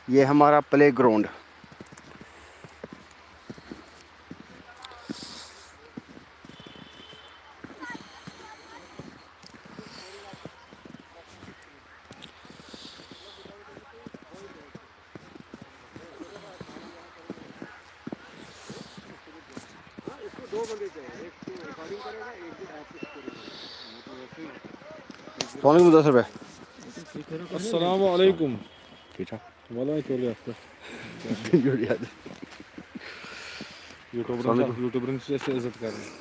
ये हमारा play ground. सलाम 10 रुपये। अस्सलाम वालेकुम। ठीक है। वाला तो ले आपका यूट्यूबर से इज्जत कर रहे हैं।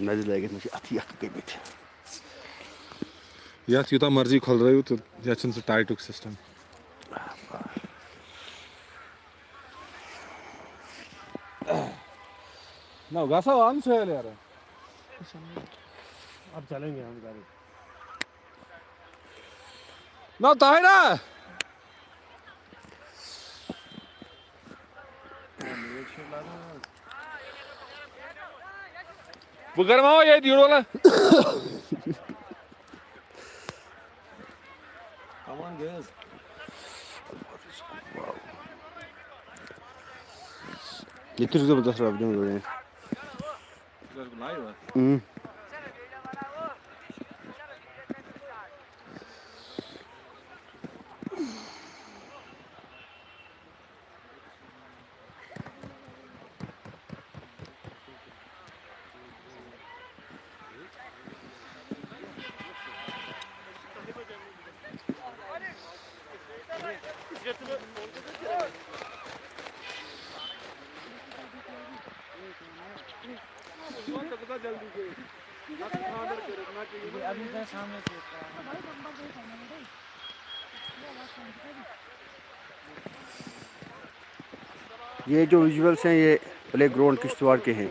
नजर लगे मुझे अति गई। या यूता मर्जी खोल रहे हो तो या से टाइट सिस्टम ना गासा आन से यार अब चलेंगे हम गाड़ी ना ताहिरा बुगर माओ ये दियो ला come on guys ये तो जबरदस्त रहा है मुझे। अभी तो सामने से ये जो विजुअल्स हैं ये प्ले ग्राउंड किश्तवाड़ के हैं।